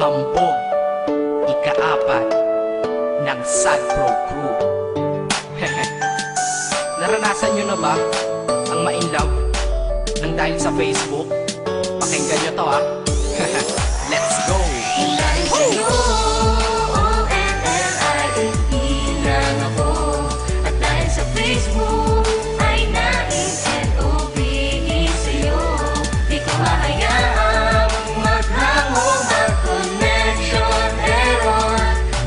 Hambog, ika-4 ng Sad Pro Crew. Naranasan nyo na ba ang ma-inlove nang dahil sa Facebook? Pakinggan nyo to ha. Let's go! Dahil sa'yo, O-N-L-I-E lang ako. At dahil sa Facebook ay na-N-O-V-E sa'yo. Di ko hahayaang maghango, mag-connection error.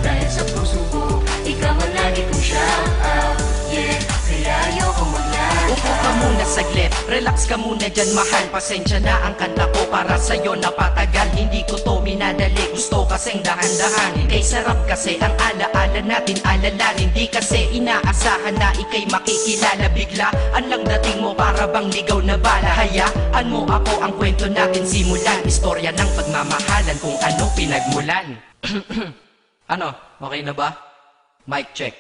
Dahil sa puso ko, ikaw ang lagi kong shout out. Yeah, kaya ayoko mag-lag. Upo ka muna saglit, relax ka muna dyan mahal. Pasensya na ang kanta ko para sa'yo napatagal. Hindi ko to minadali, gusto kasing dahan-dahan. Kay sarap kasi ang alaala natin alalanin. Di kasi inaasahan na ikay makikilala. Biglaan lang dating mo para bang ligaw na bala. Hayaan mo ako ang kwento natin simulan. Istorya ng pagmamahalan kung ano pinagmulan. Ano? Okay na ba? Mic check.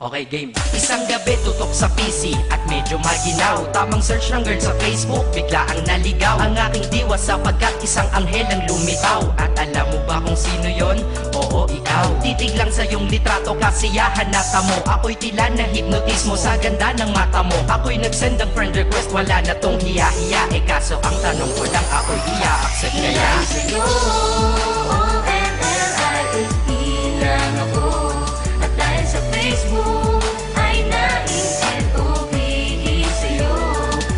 Okay, game. Isang gabi tutok sa PC at medyo maginaw. Tamang search ng girl sa Facebook, bigla ang naligaw. Ang aking diwa sapagkat isang anghel ang lumitaw. At alam mo ba kung sino yon? Oo, ikaw. Titig lang sa iyong litrato, kasiyahan na tamo. Ako'y tila na hipnotismo sa ganda ng mata mo. Ako'y nagsend ng friend request, wala na tong hiya-hiya. Eh kaso ang tanong ko lang, ako'y iya-accept kaya? Dahil sa'yo, O-N-L-I-E lang ako. At dahil sa Facebook ay na-N-O-V-E sa'yo.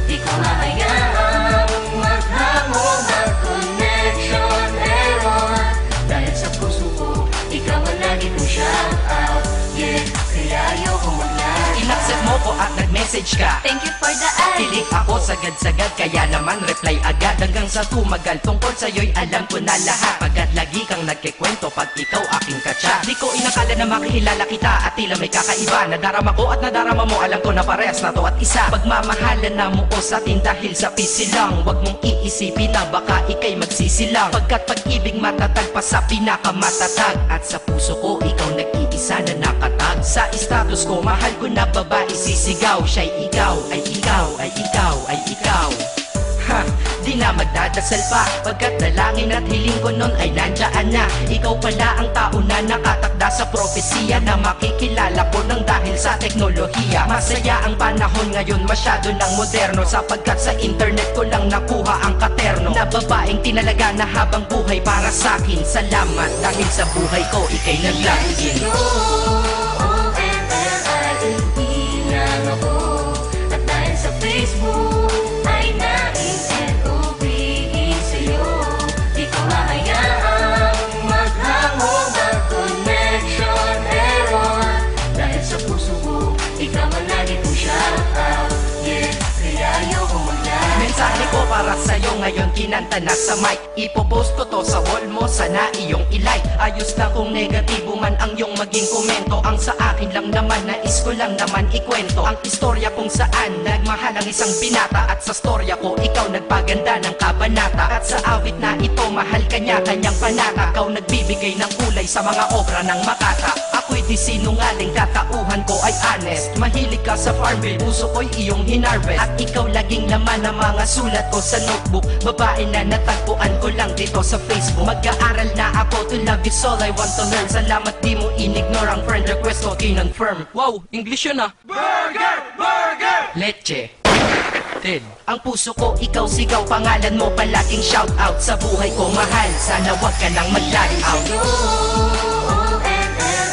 Di ko hahayaang maghango, mag-connection error. Dahil sa puso ko, ikaw ang lagi kong shout out. Yeah, kaya ayoko mag-lag. Inaccept mo ko at nag-message ka. Thank you for the ad. Kilig ako sagad-sagad, kaya naman reply agad. Hanggang sa tumagal, tungkol sa'yo'y alam ko na lahat. Pagkat lagi kang nagkikwento pag ikaw aking katsa. Di ko inakala na makikilala kita at tila may kakaiba. Nadarama ko at nadarama mo, alam ko na parehas na to at isa. Pagmamahalan na mo ko sa atin dahil sa pisilang. Huwag mong iisipin na baka ikay magsisilang. Pagkat pag-ibig matatag pa sa pinakamatatag. At sa puso ko, ikaw nag-iisa na nakatag. Sa status ko, mahal ko na babae sisigaw. Siya'y ikaw, ay ikaw, ay ikaw, ay ikaw. Ha, di na magdadasal pa. Pagkat dalangin at hiling ko nun ay nandiyan na. Ikaw pala ang tao na nakatakda sa propesiya. Na makikilala ko nang dahil sa teknolohiya. Masaya ang panahon ngayon, masyado ng moderno. Sapagkat sa internet ko lang nakuha ang katerno. Na babaeng tinalaga na habang buhay para sa'kin. Salamat dahil sa buhay ko ikay naglagin. O-N-L-I-E lang ako. At dahil sa Facebook ay na-N-O-V-E sa'yo. Di ko hahayaang maghango, mag-connection error. Dahil sa puso ko, ikaw ang lagi kong shout out. Yeah, kaya ayoko mag-lag. Mensahe ko para sa'yo ngayon kinanta na sa mic. Ipopost ko to sa wall mo, sana iyong ilike. Ayos lang kung negatibo man ang iyong maging komento. Ang sa akin lang naman, nais ko lang naman ikwento ang istorya kung saan nagmahal ang isang binata. At sa storya ko, ikaw nagpaganda ng kabanata. At sa awit na ito, mahal kanya kanyang panata. Ikaw nagbibigay ng kulay sa mga obra ng Makata. Ako'y di sinungaling, katauhan ko ay honest. Mahilig ka sa Farmville, puso ko'y iyong hinarvest. At ikaw laging laman ng mga sulat ko sa notebook. Babae na natagpuan ko lang dito sa Facebook. Mag-aaral na ako, to love is all I want to learn. Salamat di mo inignore ang friend request ko, kinonfirm. Wow, English yun ah. Burger! Burger! Leche. Ted. Ang puso ko, ikaw sigaw, pangalan mo palaging shout out. Sa buhay ko mahal, sana wag ka nang mag-lag out. O-N-L-I-E